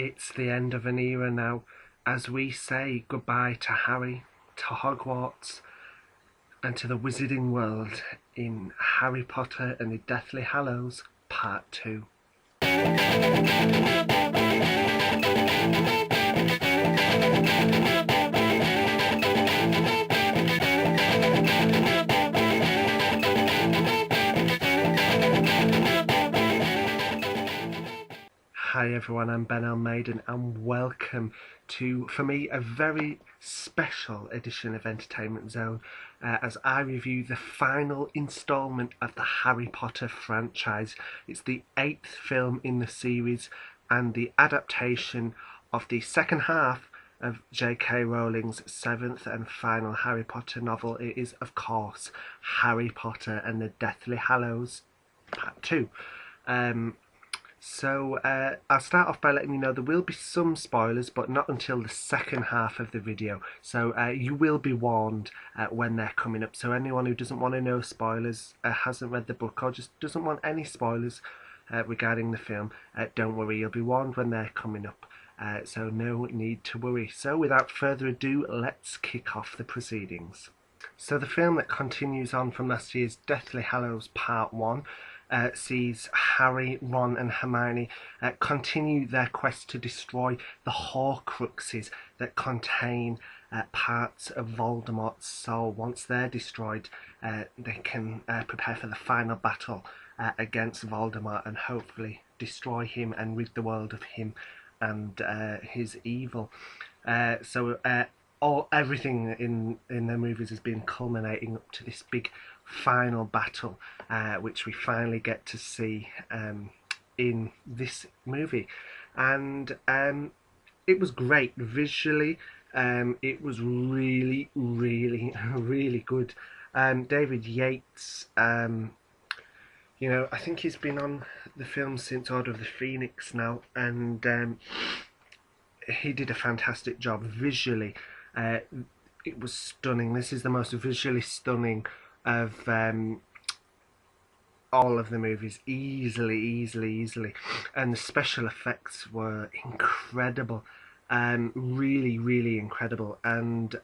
It's the end of an era now, as we say goodbye to Harry, to Hogwarts, and to the wizarding world in Harry Potter and the Deathly Hallows Part 2. Hi everyone, I'm Ben Almaiden and welcome to, for me, a very special edition of Entertainment Zone as I review the final instalment of the Harry Potter franchise. It's the 8th film in the series and the adaptation of the second half of J.K. Rowling's 7th and final Harry Potter novel. It is, of course, Harry Potter and the Deathly Hallows Part 2. So I'll start off by letting you know there will be some spoilers, but not until the second half of the video. So you will be warned when they're coming up. So anyone who doesn't want to know spoilers, hasn't read the book, or just doesn't want any spoilers regarding the film, don't worry, you'll be warned when they're coming up. So no need to worry. So without further ado, let's kick off the proceedings. So the film that continues on from last year's Deathly Hallows Part 1 sees Harry, Ron and Hermione continue their quest to destroy the Horcruxes that contain parts of Voldemort's soul. Once they're destroyed, they can prepare for the final battle against Voldemort and hopefully destroy him and rid the world of him and his evil. Everything in the movies has been culminating up to this big final battle, which we finally get to see in this movie, and it was great visually. It was really, really, really good. David Yates, I think he's been on the film since Order of the Phoenix now, and he did a fantastic job visually. It was stunning. This is the most visually stunning of all of the movies, easily, and the special effects were incredible, really incredible. And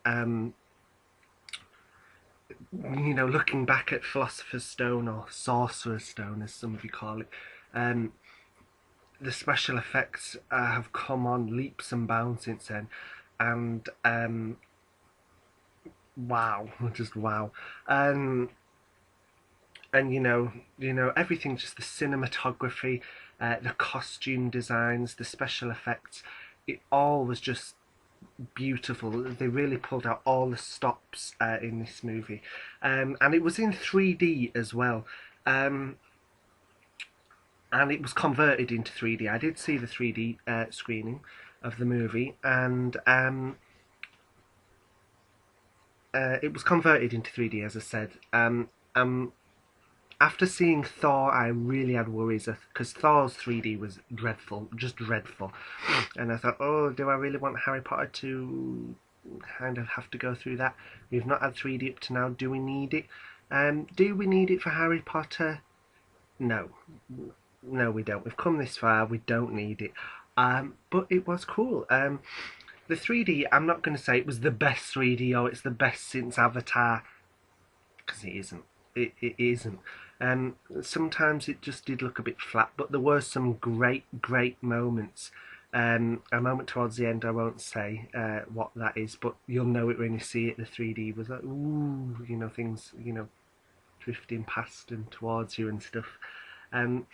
looking back at Philosopher's Stone, or Sorcerer's Stone as some of you call it, the special effects have come on leaps and bounds since then, and wow, just wow. And everything, just the cinematography, the costume designs, the special effects, it all was just beautiful. They really pulled out all the stops in this movie, and it was in 3D as well, and it was converted into 3D. I did see the 3D screening of the movie, and it was converted into 3D, as I said. After seeing Thor, I really had worries, because Thor's 3D was dreadful, just dreadful. And I thought, oh, do I really want Harry Potter to kind of have to go through that? We've not had 3D up to now. Do we need it? Do we need it for Harry Potter? No. No, we don't. We've come this far. We don't need it. But it was cool. The 3D, I'm not going to say it was the best 3D or it's the best since Avatar, because it isn't. It isn't. Sometimes it just did look a bit flat, but there were some great moments. A moment towards the end, I won't say what that is, but you'll know it when you see it. The 3D was like, ooh, things, drifting past and towards you and stuff. And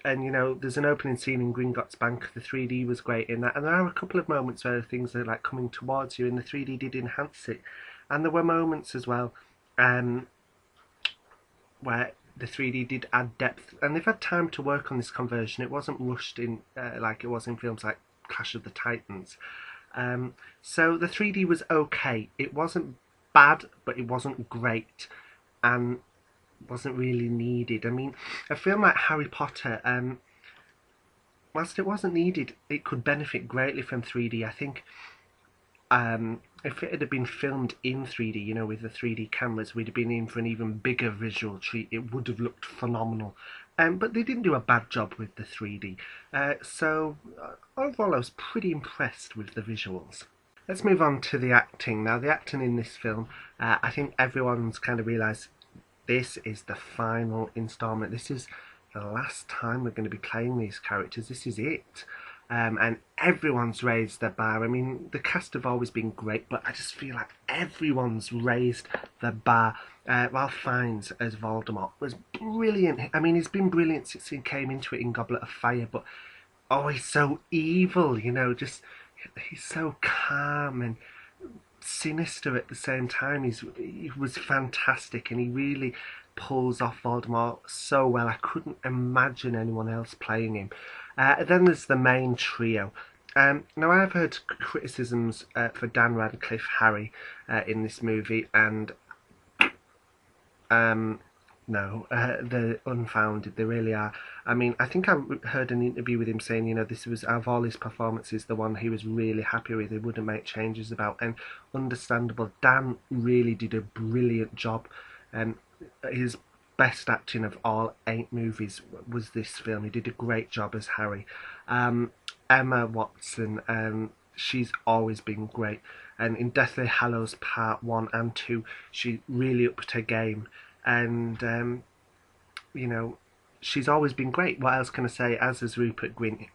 there's an opening scene in Gringotts Bank. The 3D was great in that, and there are a couple of moments where things are like coming towards you, and the 3D did enhance it. And there were moments as well where the 3D did add depth, and they've had time to work on this conversion. It wasn't rushed in like it was in films like Clash of the Titans. So the 3D was okay. It wasn't bad, but it wasn't great, and wasn't really needed. I mean, a film like Harry Potter, whilst it wasn't needed, it could benefit greatly from 3D. I think if it had been filmed in 3D, with the 3D cameras, we'd have been in for an even bigger visual treat. It would have looked phenomenal. But they didn't do a bad job with the 3D. Overall, I was pretty impressed with the visuals. Let's move on to the acting. Now, the acting in this film, I think everyone's kind of realised this is the final instalment. This is the last time we're going to be playing these characters. This is it. And everyone's raised their bar. I mean, the cast have always been great, but I just feel like everyone's raised the bar. Ralph Fiennes as Voldemort was brilliant. I mean, he's been brilliant since he came into it in Goblet of Fire, but oh, he's so evil, just he's so calm and sinister at the same time. He was fantastic, and he really pulls off Voldemort so well. I couldn't imagine anyone else playing him. Then there's the main trio. Now, I've heard criticisms for Dan Radcliffe, Harry, in this movie, and no, they're unfounded. They really are. I mean, I think I heard an interview with him saying, this was, out of all his performances, the one he was really happy with. He wouldn't make changes about, and understandable. Dan really did a brilliant job. His best acting of all 8 movies was this film. He did a great job as Harry. Emma Watson, she's always been great, and in Deathly Hallows Part 1 and 2, she really upped her game, and she's always been great. What else can I say? As is Rupert Grint.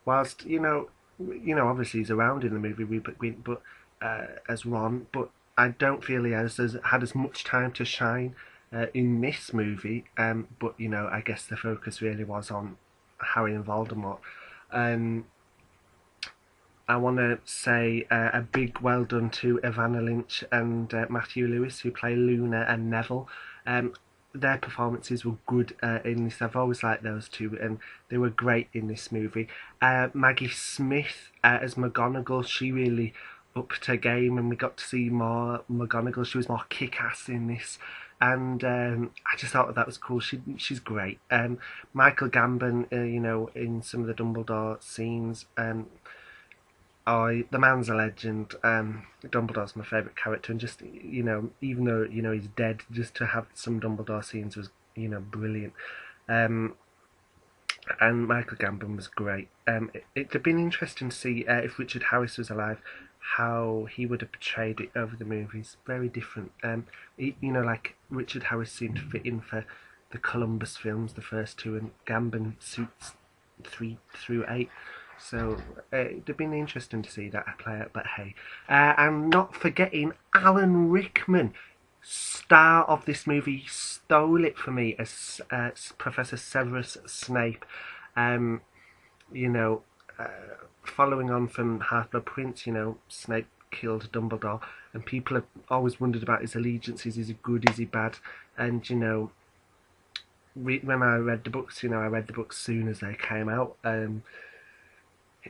Whilst obviously he's around in the movie, Rupert Grint, but as Ron, but I don't feel he has had as much time to shine in this movie. But I guess the focus really was on Harry and Voldemort. I want to say a big well done to Evanna Lynch and Matthew Lewis, who play Luna and Neville. Their performances were good in this. I've always liked those two, and they were great in this movie. Maggie Smith as McGonagall, she really upped her game, and we got to see more McGonagall. She was more kick-ass in this, and I just thought that was cool. She's great. Michael Gambon, in some of the Dumbledore scenes. The man's a legend. Dumbledore's my favourite character, and just even though he's dead, just to have some Dumbledore scenes was brilliant. And Michael Gambon was great. It'd have been interesting to see if Richard Harris was alive, how he would have portrayed it over the movies. Very different. Like Richard Harris seemed to fit in for the Columbus films, the first 2, and Gambon suits 3 through 8. So it'd have been interesting to see that play out, but hey. And not forgetting Alan Rickman, star of this movie, stole it for me as Professor Severus Snape. Following on from Half-Blood Prince, Snape killed Dumbledore, and people have always wondered about his allegiances. Is he good? Is he bad? And when I read the books, I read the books soon as they came out.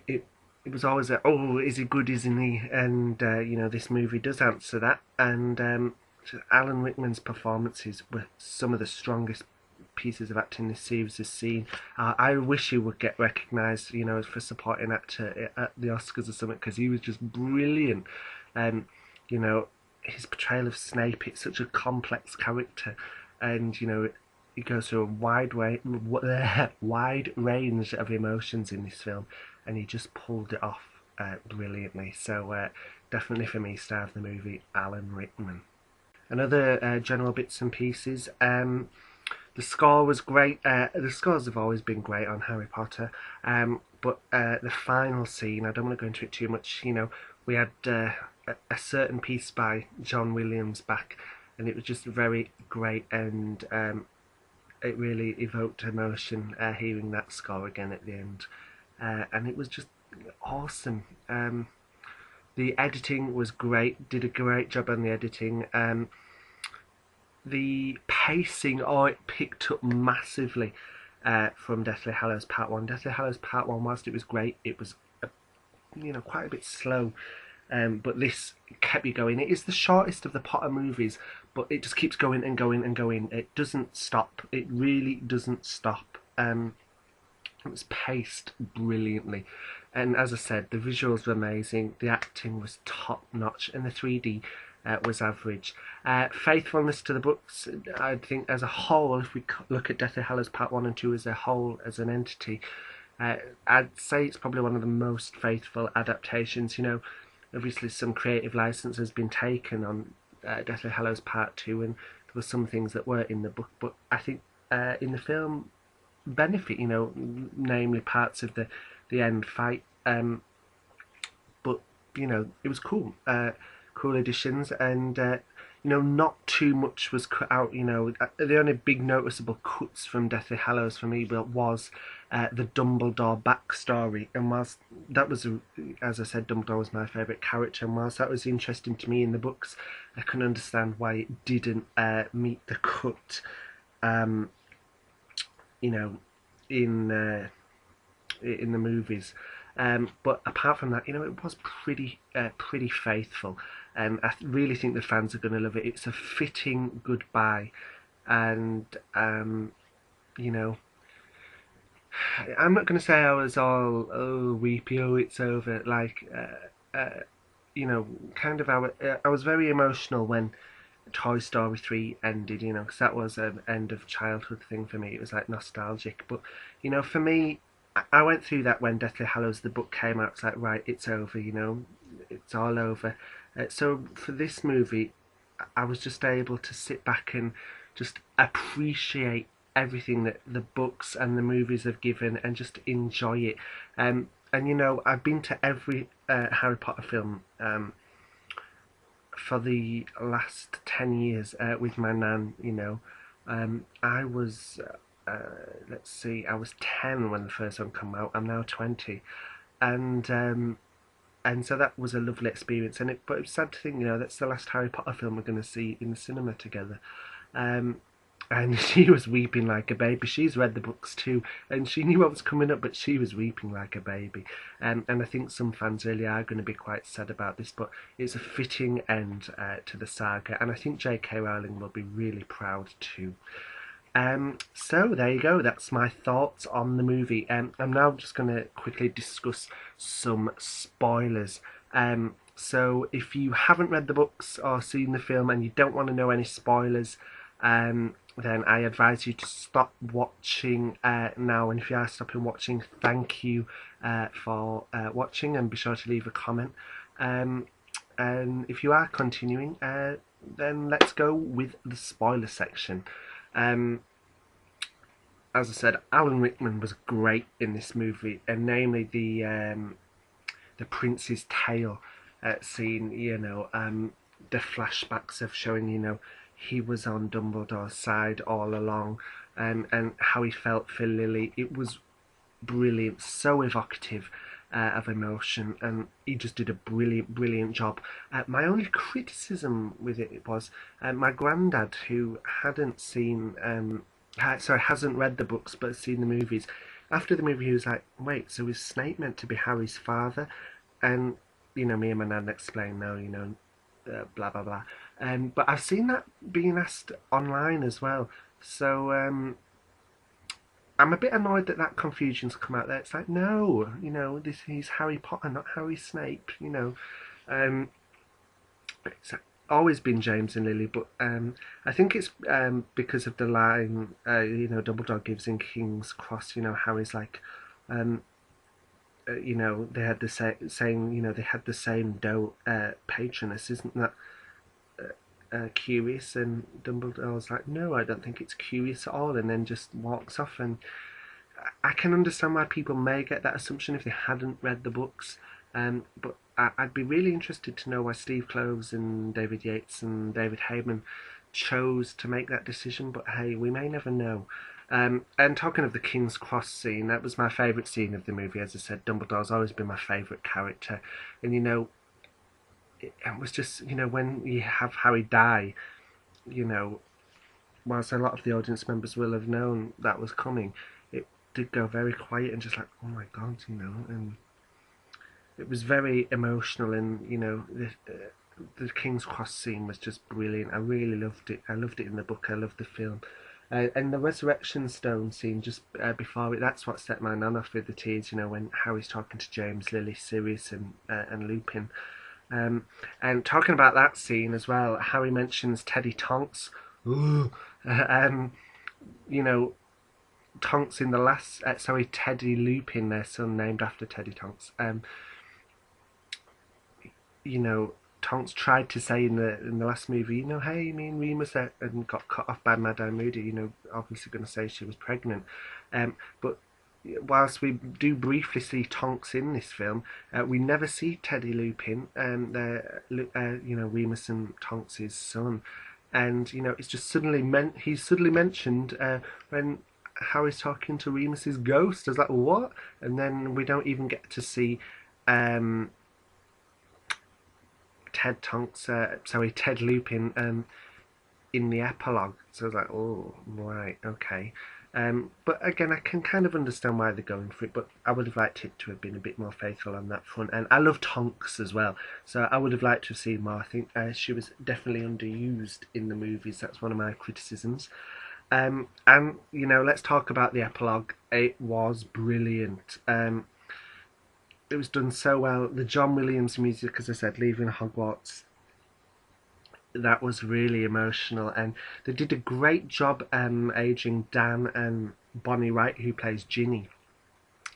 It was always is he good, isn't he? And this movie does answer that. And Alan Rickman's performances were some of the strongest pieces of acting this series has seen. I wish he would get recognised, for supporting actor at the Oscars or something, because he was just brilliant. His portrayal of Snape, it's such a complex character, and he goes through a wide range of emotions in this film, and he just pulled it off brilliantly. So definitely for me, star of the movie, Alan Rickman. Another general bits and pieces. The score was great. The scores have always been great on Harry Potter. But the final scene, I don't want to go into it too much. We had a certain piece by John Williams back, and it was just very great, and it really evoked emotion hearing that score again at the end. And it was just awesome. The editing was great, did a great job on the editing. The pacing, it picked up massively from Deathly Hallows Part 1. Deathly Hallows Part 1, whilst it was great, it was quite a bit slow. But this kept you going. It is the shortest of the Potter movies, but it just keeps going and going and going. It doesn't stop. It really doesn't stop. It was paced brilliantly, and as I said, the visuals were amazing. The acting was top notch, and the 3D was average. Faithfulness to the books, I think as a whole, if we look at Deathly Hallows Part 1 and 2 as a whole, as an entity, I'd say it's probably one of the most faithful adaptations. Obviously some creative license has been taken on Deathly Hallows Part 2, and there were some things that were in the book, but I think in the film benefit, namely parts of the end fight. But it was cool, cool additions, and not too much was cut out. The only big noticeable cuts from Deathly Hallows for me was the Dumbledore backstory, and whilst that was, as I said, Dumbledore was my favourite character, and whilst that was interesting to me in the books, I couldn't understand why it didn't meet the cut, in the movies. But apart from that, it was pretty faithful, and I really think the fans are going to love it. It's a fitting goodbye, and I'm not going to say I was all weepy, it's over. Kind of I was very emotional when Toy Story 3 ended, because that was an end of childhood thing for me. It was like nostalgic, but for me, I went through that when Deathly Hallows the book came out. It's like, right, it's over, it's all over. So for this movie, I was just able to sit back and just appreciate everything that the books and the movies have given, and just enjoy it. And I've been to every Harry Potter film for the last 10 years with my nan. I was let's see, I was 10 when the first one came out. I'm now 20, and so that was a lovely experience. But it's sad to think, that's the last Harry Potter film we're going to see in the cinema together. And she was weeping like a baby. She's read the books too, and she knew what was coming up, but she was weeping like a baby. And I think some fans really are going to be quite sad about this, but it's a fitting end to the saga, and I think J.K. Rowling will be really proud too. So there you go, that's my thoughts on the movie. I'm now just going to quickly discuss some spoilers. So if you haven't read the books or seen the film and you don't want to know any spoilers, then I advise you to stop watching now. And if you are stopping watching, thank you for watching, and be sure to leave a comment. And if you are continuing, then let's go with the spoiler section. As I said, Alan Rickman was great in this movie, and namely the Prince's Tale scene. The flashbacks of showing he was on Dumbledore's side all along, and how he felt for Lily. It was brilliant, so evocative of emotion, and he just did a brilliant job. My only criticism with it was my granddad, who hasn't read the books but seen the movies. After the movie, he was like, "Wait, so is Snape meant to be Harry's father?" And me and my nan explained, no, blah blah blah. But I've seen that being asked online as well. So I'm a bit annoyed that confusion's come out there. It's like, no, he's Harry Potter, not Harry Snape. It's always been James and Lily, but I think it's because of the line Dumbledore gives in King's Cross. Harry's like, they had the saying, they had the same patroness. Isn't that curious? And Dumbledore's like, no, I don't think it's curious at all, and then just walks off. And I can understand why people may get that assumption if they hadn't read the books, but I'd be really interested to know why Steve Kloves and David Yates and David Heyman chose to make that decision, but hey, we may never know. And talking of the King's Cross scene, that was my favourite scene of the movie. As I said, Dumbledore's always been my favourite character, and it was just, when you have Harry die, whilst a lot of the audience members will have known that was coming, it did go very quiet and just like, oh my god, and it was very emotional. And the King's Cross scene was just brilliant. I really loved it. I loved it in the book. I loved the film. And the Resurrection Stone scene just before it, that's what set my nan off with the tears, when Harry's talking to James, Lily, Sirius and Lupin. And talking about that scene as well, Harry mentions Teddy Tonks. Ooh. Um, you know, Tonks in the last, sorry, Teddy Lupin, their son, named after Teddy Tonks. You know, Tonks tried to say in the last movie, hey, me and Remus and got cut off by Madame Moody. Obviously going to say she was pregnant. But whilst we do briefly see Tonks in this film, we never see Teddy Lupin, Remus and Tonks' son. And it's just he's suddenly mentioned when Harry's talking to Remus's ghost. I was like, what? And then we don't even get to see um, Ted Lupin in the epilogue. So I was like, oh, right, okay. But again, I can kind of understand why they're going for it, but I would have liked it to have been a bit more faithful on that front. And I love Tonks as well, so I would have liked to have seen more. I think she was definitely underused in the movies. That's one of my criticisms. And let's talk about the epilogue. It was brilliant. It was done so well. The John Williams music, as I said, Leaving Hogwarts, that was really emotional, and they did a great job aging Dan and Bonnie Wright, who plays Ginny,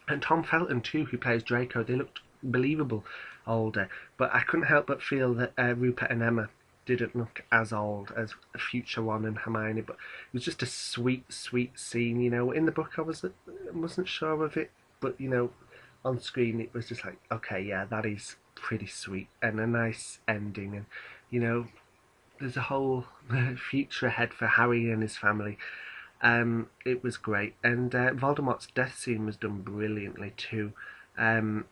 and Tom Felton too, who plays Draco. They looked believable older, but I couldn't help but feel that Rupert and Emma didn't look as old as future Ron and Hermione. But it was just a sweet, sweet scene. In the book I wasn't sure of it, but on screen it was just like, okay, yeah, that is pretty sweet and a nice ending. And there's a whole future ahead for Harry and his family. It was great, and Voldemort's death scene was done brilliantly too. Um,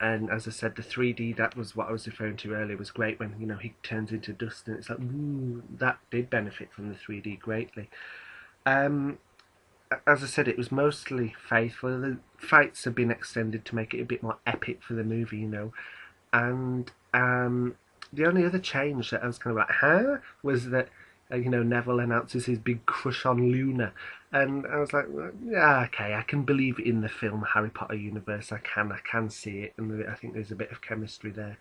and as I said, the 3D, that was what I was referring to earlier, was great when he turns into dust, and it's like, ooh, that did benefit from the 3D greatly. Um, as I said, it was mostly faithful. The fights have been extended to make it a bit more epic for the movie, and the only other change that I was kind of like, huh, was that Neville announces his big crush on Luna, and I was like, well, yeah, okay, I can believe in the film Harry Potter universe. I can see it, and I think there's a bit of chemistry there.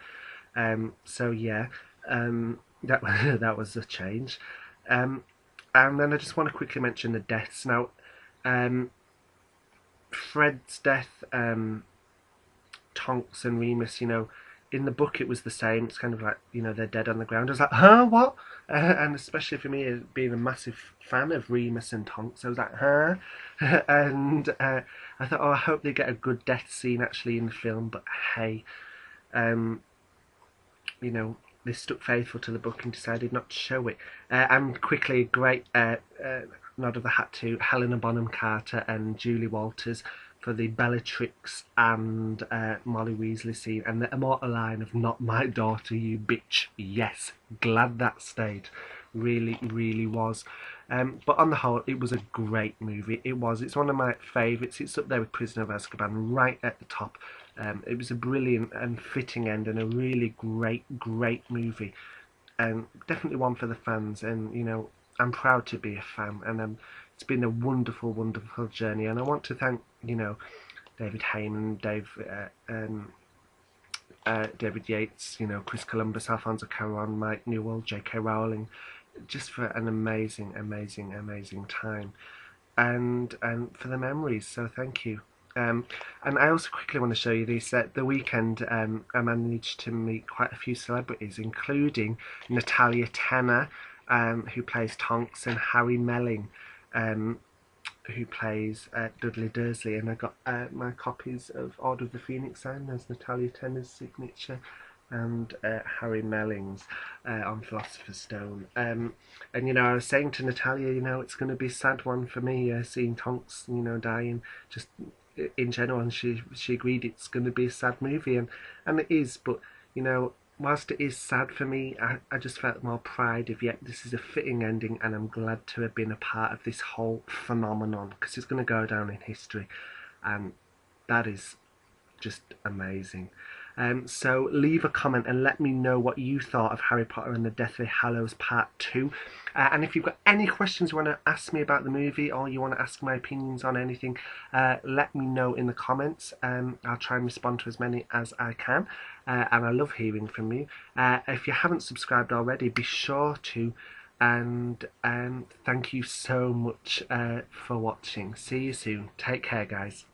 So yeah, that that was a change. Um, and then I just want to quickly mention the deaths now. Um, Fred's death, Tonks and Remus, in the book it was the same. It's kind of like, they're dead on the ground. I was like, huh, what? And especially for me, being a massive fan of Remus and Tonks, I was like, huh? And I thought, oh, I hope they get a good death scene actually in the film. But hey, um, they stuck faithful to the book and decided not to show it. And quickly, a great nod of the hat to Helena Bonham Carter and Julie Walters for the Bellatrix and Molly Weasley scene, and the immortal line of "Not my daughter, you bitch." Yes, glad that stayed. Really, really was. But on the whole, it was a great movie. It's one of my favourites. It's up there with Prisoner of Azkaban, right at the top. It was a brilliant and fitting end, and a really great, great movie. And definitely one for the fans. And I'm proud to be a fan, and it's been a wonderful, wonderful journey. And I want to thank David Heyman, David Yates, Chris Columbus, Alfonso Cuarón, Mike Newell, J.K. Rowling, just for an amazing, amazing, amazing time, and for the memories. So thank you. And I also quickly want to show you this. The weekend, I managed to meet quite a few celebrities, including Natalia Tena, who plays Tonks, and Harry Melling, who plays Dudley Dursley. And I got my copies of Order of the Phoenix signed. There's Natalia Tena's signature and Harry Melling's on Philosopher's Stone. And I was saying to Natalia, it's going to be a sad one for me seeing Tonks, dying, just in general, and she agreed it's going to be a sad movie, and it is. But whilst it is sad for me, I just felt more pride of, yet this is a fitting ending, and I'm glad to have been a part of this whole phenomenon, because it's going to go down in history, and that is just amazing. So leave a comment and let me know what you thought of Harry Potter and the Deathly Hallows Part 2. And if you've got any questions you want to ask me about the movie, or you want to ask my opinions on anything, let me know in the comments. I'll try and respond to as many as I can. And I love hearing from you. If you haven't subscribed already, be sure to. And thank you so much for watching. See you soon. Take care, guys.